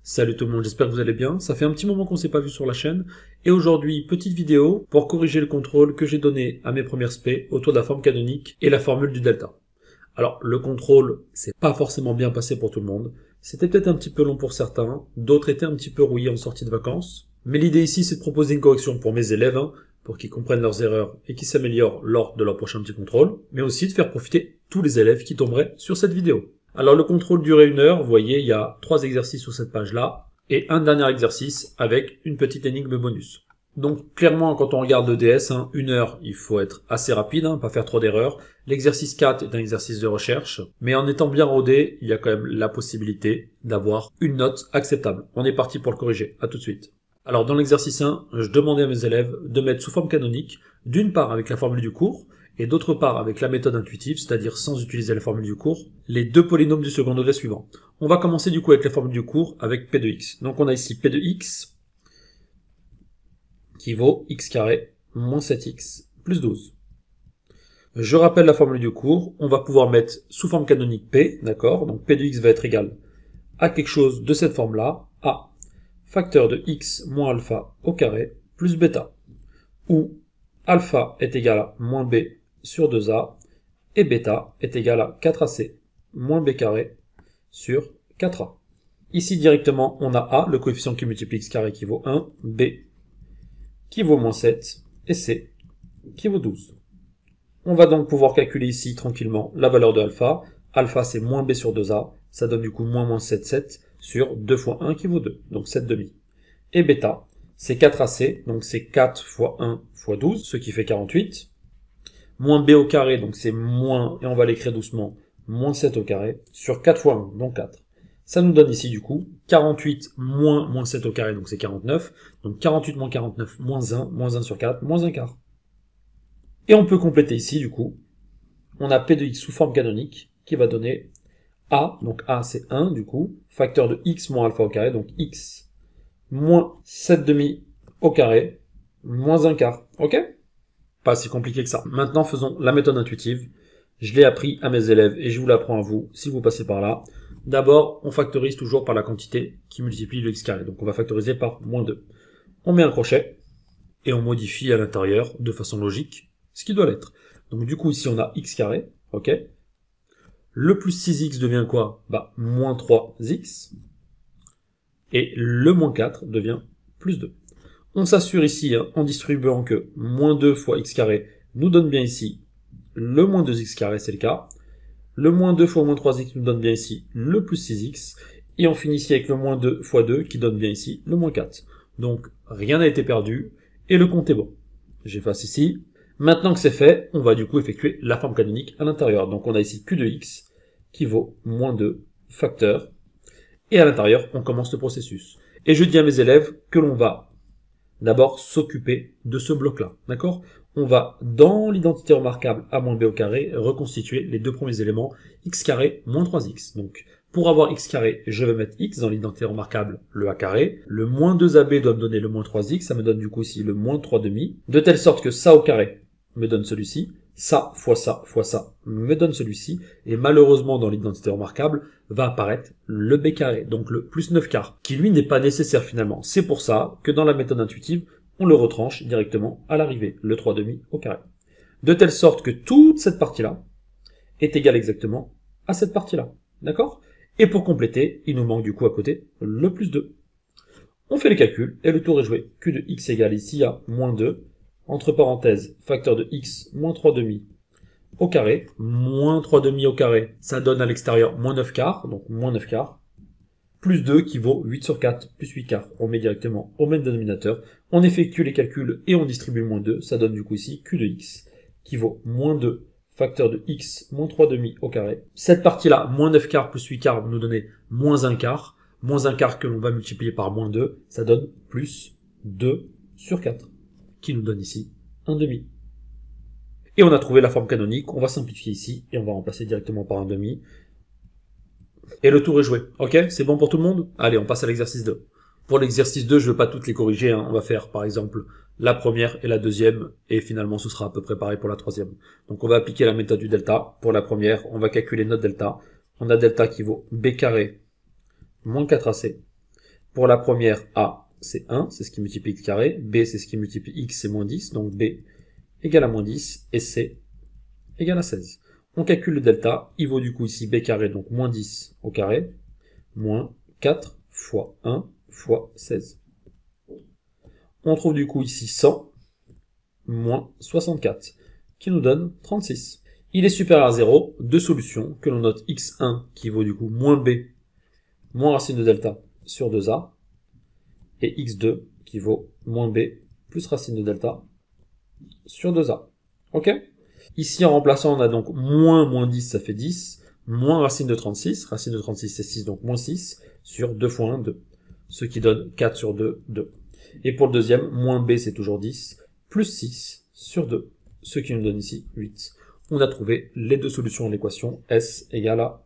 Salut tout le monde, j'espère que vous allez bien. Ça fait un petit moment qu'on s'est pas vu sur la chaîne. Et aujourd'hui, petite vidéo pour corriger le contrôle que j'ai donné à mes premières spé autour de la forme canonique et la formule du delta. Alors, le contrôle, c'est pas forcément bien passé pour tout le monde. C'était peut-être un petit peu long pour certains, d'autres étaient un petit peu rouillés en sortie de vacances. Mais l'idée ici, c'est de proposer une correction pour mes élèves, pour qu'ils comprennent leurs erreurs et qu'ils s'améliorent lors de leur prochain petit contrôle, mais aussi de faire profiter tous les élèves qui tomberaient sur cette vidéo. Alors le contrôle durait 1 heure, vous voyez, il y a 3 exercices sur cette page-là, et un dernier exercice avec une petite énigme bonus. Donc clairement, quand on regarde le DS, 1 heure, il faut être assez rapide, pas faire trop d'erreurs. L'exercice 4 est un exercice de recherche, mais en étant bien rodé, il y a quand même la possibilité d'avoir une note acceptable. On est parti pour le corriger, à tout de suite. Alors dans l'exercice 1, je demandais à mes élèves de mettre sous forme canonique, d'une part avec la formule du cours, et d'autre part avec la méthode intuitive, c'est-à-dire sans utiliser la formule du cours, les deux polynômes du second degré suivant. On va commencer du coup avec la formule du cours avec P de x. Donc on a ici P de x qui vaut x carré moins 7x plus 12. Je rappelle la formule du cours, on va pouvoir mettre sous forme canonique P, d'accord? Donc P de x va être égal à quelque chose de cette forme-là, à facteur de x moins alpha au carré plus bêta, où alpha est égal à moins b sur 2a, et bêta est égal à 4ac moins b carré sur 4a. Ici directement, on a a, le coefficient qui multiplie x carré qui vaut 1, b qui vaut moins 7, et c qui vaut 12. On va donc pouvoir calculer ici tranquillement la valeur de alpha. Alpha c'est moins b sur 2a, ça donne du coup moins 7, 7 sur 2 fois 1 qui vaut 2, donc 7 demi. Et bêta, c'est 4ac, donc c'est 4 fois 1 fois 12, ce qui fait 48. Moins b au carré, donc c'est moins, et on va l'écrire doucement, moins 7 au carré, sur 4 fois 1, donc 4. Ça nous donne ici du coup 48 moins 7 au carré, donc c'est 49. Donc 48 moins 49, moins 1 sur 4, moins 1 quart. Et on peut compléter ici du coup, on a P de x sous forme canonique, qui va donner a, donc a c'est 1 du coup, facteur de x moins alpha au carré, donc x moins 7 demi au carré, moins 1 quart, ok? Pas si compliqué que ça. Maintenant, faisons la méthode intuitive. Je l'ai appris à mes élèves et je vous l'apprends à vous si vous passez par là. D'abord, on factorise toujours par la quantité qui multiplie le x carré. Donc on va factoriser par moins 2. On met un crochet et on modifie à l'intérieur de façon logique ce qui doit l'être. Donc du coup ici on a x carré, ok. Le plus 6x devient quoi? Bah moins 3x. Et le moins 4 devient plus 2. On s'assure ici, en distribuant que moins 2 fois x carré nous donne bien ici le moins 2x carré, c'est le cas. Le moins 2 fois moins 3x nous donne bien ici le plus 6x. Et on finit ici avec le moins 2 fois 2 qui donne bien ici le moins 4. Donc rien n'a été perdu et le compte est bon. J'efface ici. Maintenant que c'est fait, on va du coup effectuer la forme canonique à l'intérieur. Donc on a ici q de x qui vaut moins 2 facteur. Et à l'intérieur, on commence le processus. Et je dis à mes élèves que l'on va d'abord s'occuper de ce bloc-là, d'accord? On va, dans l'identité remarquable a moins b au carré, reconstituer les deux premiers éléments, x carré moins 3x. Donc, pour avoir x carré, je vais mettre x dans l'identité remarquable, le a carré. Le moins 2ab doit me donner le moins 3x, ça me donne du coup ici le moins 3 demi, de telle sorte que ça au carré me donne celui-ci, ça fois ça me donne celui-ci, et malheureusement dans l'identité remarquable va apparaître le b carré, donc le plus 9 quarts, qui lui n'est pas nécessaire finalement. C'est pour ça que dans la méthode intuitive, on le retranche directement à l'arrivée, le 3 demi au carré. De telle sorte que toute cette partie-là est égale exactement à cette partie-là, d'accord? Et pour compléter, il nous manque du coup à côté le plus 2. On fait les calculs, et le tour est joué. Q de x égale ici à moins 2, entre parenthèses, facteur de x moins 3 demi au carré, moins 3 demi au carré, ça donne à l'extérieur moins 9 quarts, donc moins 9 quarts, plus 2 qui vaut 8 sur 4, plus 8 quarts. On met directement au même dénominateur, on effectue les calculs et on distribue le moins 2, ça donne du coup ici q de x, qui vaut moins 2, facteur de x moins 3 demi au carré. Cette partie-là, moins 9 quarts plus 8 quarts, va nous donner moins 1 quart, que l'on va multiplier par moins 2, ça donne plus 2 sur 4, qui nous donne ici 1 demi. Et on a trouvé la forme canonique, on va simplifier ici, et on va remplacer directement par 1 demi. Et le tour est joué. Ok, c'est bon pour tout le monde? Allez, on passe à l'exercice 2. Pour l'exercice 2, je ne veux pas toutes les corriger, on va faire par exemple la première et la deuxième, et finalement ce sera à peu près pareil pour la troisième. Donc on va appliquer la méthode du delta. Pour la première, on va calculer notre delta. On a delta qui vaut b carré moins 4ac, Pour la première, A, c'est 1, c'est ce qui multiplie x carré. B, c'est ce qui multiplie x, c'est moins 10. Donc B égale à moins 10. Et C égale à 16. On calcule le delta. Il vaut du coup ici b carré, donc moins 10 au carré, moins 4 fois 1 fois 16. On trouve du coup ici 100 moins 64, qui nous donne 36. Il est supérieur à 0, deux solutions, que l'on note x1 qui vaut du coup moins b, moins racine de delta sur 2a, et x2 qui vaut moins b plus racine de delta sur 2a. Ok? Ici, en remplaçant, on a donc moins 10, ça fait 10, moins racine de 36 c'est 6, donc moins 6, sur 2 fois 1, 2. Ce qui donne 4 sur 2, 2. Et pour le deuxième, moins b, c'est toujours 10, plus 6 sur 2, ce qui nous donne ici 8. On a trouvé les deux solutions à l'équation S égale à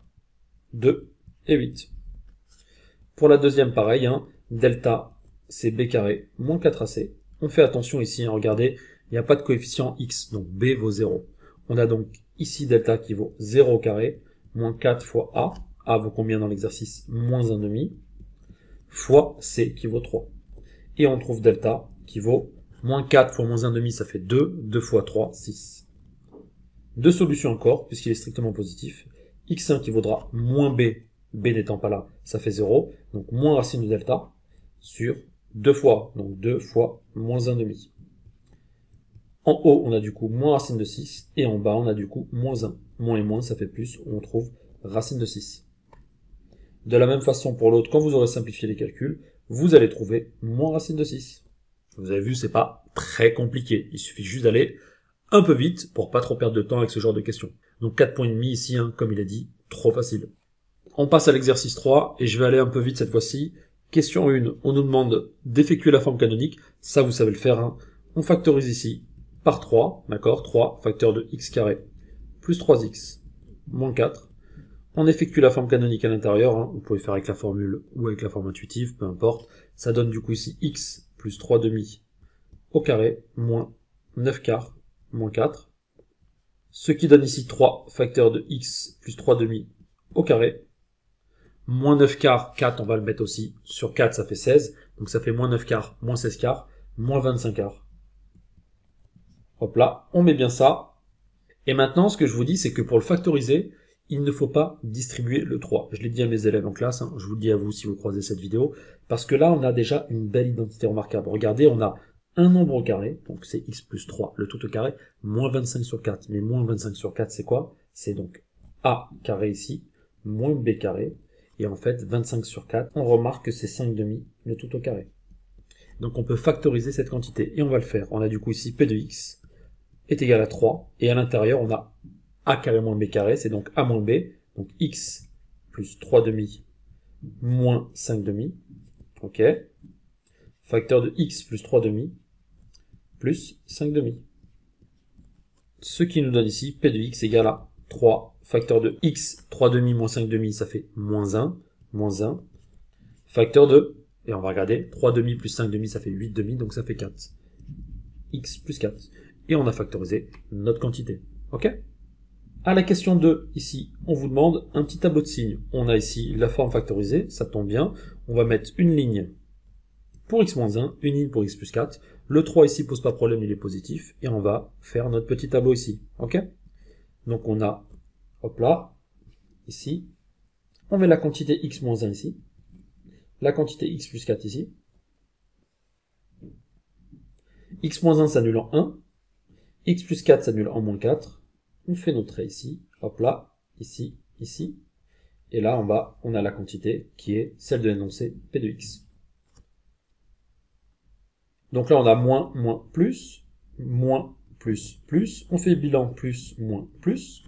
2 et 8. Pour la deuxième, pareil, hein, delta, c'est b carré moins 4ac. On fait attention ici, hein, regardez, il n'y a pas de coefficient x, donc b vaut 0. On a donc ici delta qui vaut 0 au carré, moins 4 fois a vaut combien dans l'exercice? Moins 1,5, fois c qui vaut 3. Et on trouve delta qui vaut moins 4 fois moins 1,5, ça fait 2, 2 fois 3, 6. Deux solutions encore, puisqu'il est strictement positif. x1 qui vaudra moins b, b n'étant pas là, ça fait 0, donc moins racine de delta, sur 2 fois, donc 2 fois moins 1,5. En haut, on a du coup moins racine de 6, et en bas, on a du coup moins 1. Moins et moins, ça fait plus, on trouve racine de 6. De la même façon pour l'autre, quand vous aurez simplifié les calculs, vous allez trouver moins racine de 6. Vous avez vu, c'est pas très compliqué. Il suffit juste d'aller un peu vite pour pas trop perdre de temps avec ce genre de questions. Donc 4 points et demi ici, hein, comme il a dit, trop facile. On passe à l'exercice 3, et je vais aller un peu vite cette fois-ci. Question 1, on nous demande d'effectuer la forme canonique. Ça, vous savez le faire, hein. On factorise ici par 3, d'accord, 3, facteur de x carré, plus 3x, moins 4. On effectue la forme canonique à l'intérieur, hein. Vous pouvez faire avec la formule ou avec la forme intuitive, peu importe. Ça donne du coup ici x plus 3 demi au carré, moins 9 quarts, moins 4. Ce qui donne ici 3 facteur de x plus 3 demi au carré, moins 9 quarts, 4 on va le mettre aussi, sur 4 ça fait 16, donc ça fait moins 9 quarts, moins 16 quarts, moins 25 quarts. Hop là, on met bien ça. Et maintenant, ce que je vous dis, c'est que pour le factoriser, il ne faut pas distribuer le 3. Je l'ai dit à mes élèves en classe, hein, je vous le dis à vous si vous croisez cette vidéo, parce que là, on a déjà une belle identité remarquable. Regardez, on a un nombre au carré, donc c'est x plus 3, le tout au carré, moins 25 sur 4. Mais moins 25 sur 4, c'est quoi? C'est donc a carré ici, moins b carré, et en fait, 25 sur 4, on remarque que c'est 5 demi, le tout au carré. Donc on peut factoriser cette quantité, et on va le faire. On a du coup ici p de x est égal à 3, et à l'intérieur, on a a carré moins b carré, c'est donc a moins b, donc x plus 3 demi moins 5 demi, ok, facteur de x plus 3 demi plus 5 demi. Ce qui nous donne ici p de x égale à 3, facteur de x, 3 demi moins 5 demi, ça fait moins 1, facteur de, et on va regarder, 3 demi plus 5 demi, ça fait 8 demi, donc ça fait 4, x plus 4. Et on a factorisé notre quantité, ok? À la question 2, ici, on vous demande un petit tableau de signes. On a ici la forme factorisée, ça tombe bien. On va mettre une ligne pour x-1, une ligne pour x plus 4. Le 3 ici pose pas problème, il est positif. Et on va faire notre petit tableau ici. Ok? Donc on a, hop là, ici. On met la quantité x-1 ici. La quantité x plus 4 ici. x-1 s'annule en 1. X plus 4 s'annule en moins 4. On fait notre trait ici, hop là, ici, ici. Et là, en bas, on a la quantité qui est celle de l'énoncé P de x. Donc là, on a moins, plus. On fait bilan plus, moins, plus.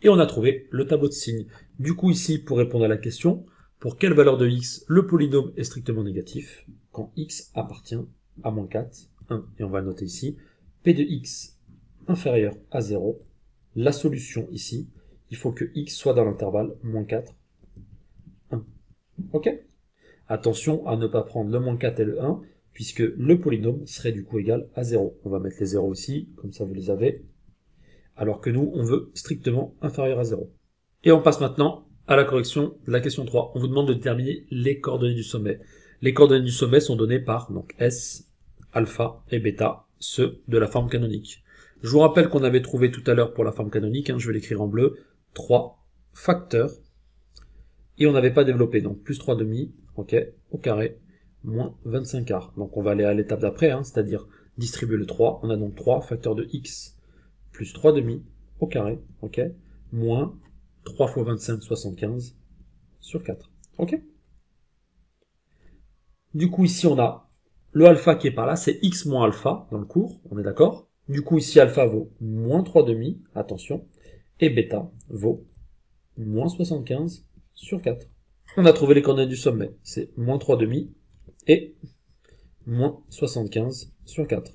Et on a trouvé le tableau de signes. Du coup, ici, pour répondre à la question, pour quelle valeur de x le polynôme est strictement négatif? Quand x appartient à moins 4, 1. Et on va le noter ici. P de x inférieur à 0. La solution ici, il faut que x soit dans l'intervalle moins 4, 1. Ok? Attention à ne pas prendre le moins 4 et le 1, puisque le polynôme serait du coup égal à 0. On va mettre les 0 ici, comme ça vous les avez. Alors que nous, on veut strictement inférieur à 0. Et on passe maintenant à la correction de la question 3. On vous demande de déterminer les coordonnées du sommet. Les coordonnées du sommet sont données par donc S, alpha et bêta, ceux de la forme canonique. Je vous rappelle qu'on avait trouvé tout à l'heure pour la forme canonique, je vais l'écrire en bleu, 3 facteurs, et on n'avait pas développé, donc plus 3 demi, ok, au carré, moins 25 quarts. Donc on va aller à l'étape d'après, c'est-à-dire distribuer le 3, on a donc 3 facteurs de x, plus 3 demi, au carré, ok, moins 3 fois 25, 75, sur 4, ok. Du coup ici on a le alpha qui est par là, c'est x moins alpha dans le cours, on est d'accord. Du coup ici alpha vaut moins 3 demi, attention, et bêta vaut moins 75 sur 4. On a trouvé les coordonnées du sommet, c'est moins 3 demi et moins 75 sur 4.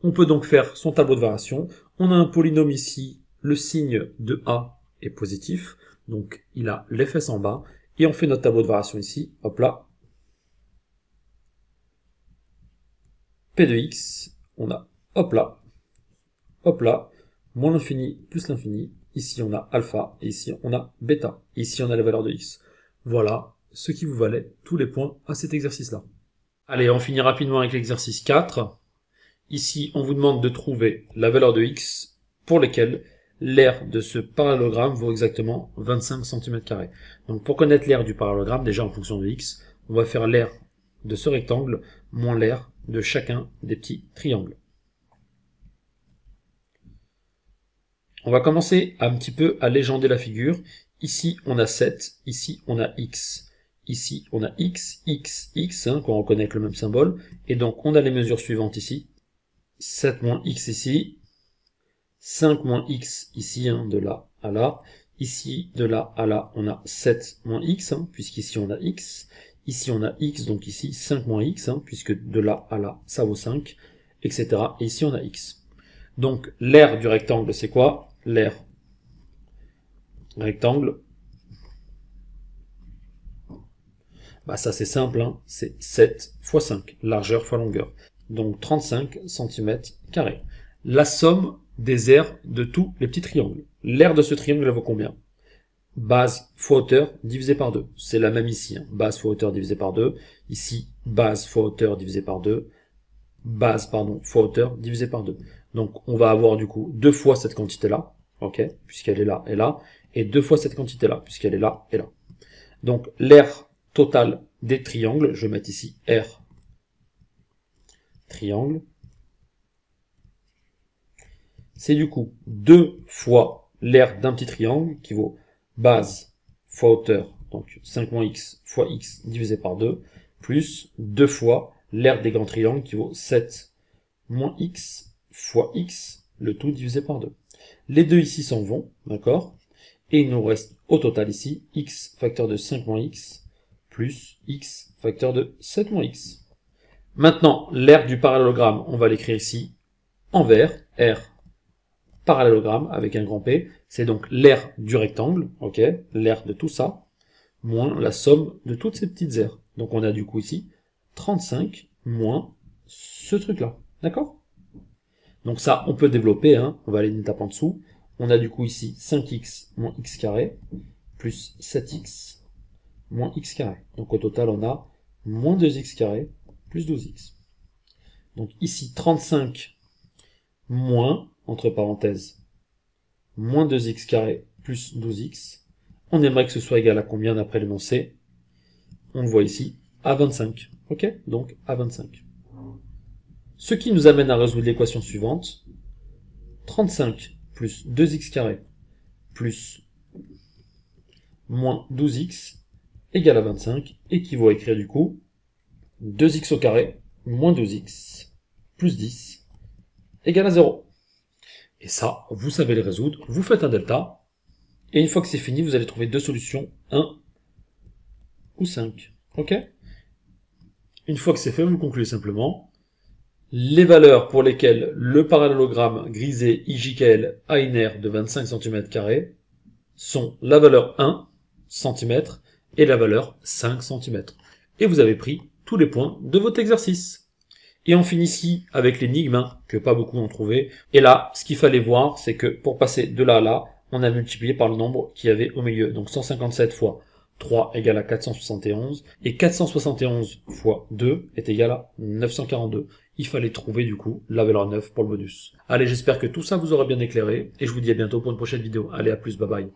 On peut donc faire son tableau de variation. On a un polynôme ici, le signe de A est positif, donc il a les fesses en bas, et on fait notre tableau de variation ici, hop là. P de x, on a hop là, moins l'infini plus l'infini. Ici on a alpha, et ici on a bêta. Ici on a la valeur de x. Voilà ce qui vous valait tous les points à cet exercice-là. Allez, on finit rapidement avec l'exercice 4. Ici, on vous demande de trouver la valeur de x pour lesquelles l'aire de ce parallélogramme vaut exactement 25 cm². Donc pour connaître l'aire du parallélogramme, déjà en fonction de x, on va faire l'aire de ce rectangle moins l'aire de chacun des petits triangles. On va commencer un petit peu à légender la figure. Ici, on a 7, ici, on a x. Ici, on a x, x, x, qu'on reconnaît avec le même symbole. Et donc, on a les mesures suivantes ici. 7 moins x ici. 5 moins x ici, de là à là. Ici, de là à là, on a 7 moins x, puisqu'ici, on a x. Ici, on a x, donc ici, 5 moins x, puisque de là à là, ça vaut 5, etc. Et ici, on a x. Donc, l'aire du rectangle, c'est quoi? L'aire rectangle, bah ça c'est simple, c'est 7 fois 5, largeur fois longueur. Donc 35 cm². La somme des aires de tous les petits triangles. L'aire de ce triangle, elle vaut combien? Base fois hauteur divisé par 2. C'est la même ici, base fois hauteur divisé par 2. Ici, base fois hauteur divisé par 2. Base, pardon, fois hauteur divisé par 2. Donc on va avoir du coup 2 fois cette quantité-là, ok, puisqu'elle est là et là, et 2 fois cette quantité-là, puisqu'elle est là et là. Donc l'aire totale des triangles, je vais mettre ici R triangle, c'est du coup 2 fois l'aire d'un petit triangle, qui vaut base fois hauteur, donc 5 moins x fois x divisé par 2, plus 2 fois l'aire des grands triangles, qui vaut 7 moins x fois x, le tout divisé par 2. Les deux ici s'en vont, d'accord? Et il nous reste au total ici, x facteur de 5 moins x, plus x facteur de 7 moins x. Maintenant, l'aire du parallélogramme, on va l'écrire ici, en vert, R parallélogramme, avec un grand P, c'est donc l'aire du rectangle, ok, l'aire de tout ça, moins la somme de toutes ces petites aires. Donc on a du coup ici, 35 moins ce truc-là, d'accord? Donc ça, on peut développer, on va aller une étape en dessous. On a du coup ici 5x moins x carré, plus 7x moins x carré. Donc au total, on a moins 2x carré, plus 12x. Donc ici, 35 moins, entre parenthèses, moins 2x carré, plus 12x. On aimerait que ce soit égal à combien d'après l'énoncé? On le voit ici, à 25. Ok? Donc à 25. Ce qui nous amène à résoudre l'équation suivante. 35 plus 2x carré plus moins 12x égale à 25 équivaut à écrire du coup 2x au carré moins 12x plus 10 égale à 0. Et ça, vous savez les résoudre. Vous faites un delta. Et une fois que c'est fini, vous allez trouver deux solutions, 1 ou 5. Ok? Une fois que c'est fait, vous concluez simplement. Les valeurs pour lesquelles le parallélogramme grisé IJKL a une aire de 25 cm² sont la valeur 1 cm et la valeur 5 cm. Et vous avez pris tous les points de votre exercice. Et on finit ici avec l'énigme, que pas beaucoup ont trouvé. Et là, ce qu'il fallait voir, c'est que pour passer de là à là, on a multiplié par le nombre qu'il y avait au milieu. Donc 157 fois 3 égale à 471, et 471 fois 2 est égal à 942. Il fallait trouver du coup la valeur 9 pour le bonus. Allez, j'espère que tout ça vous aura bien éclairé, et je vous dis à bientôt pour une prochaine vidéo. Allez, à plus, bye bye.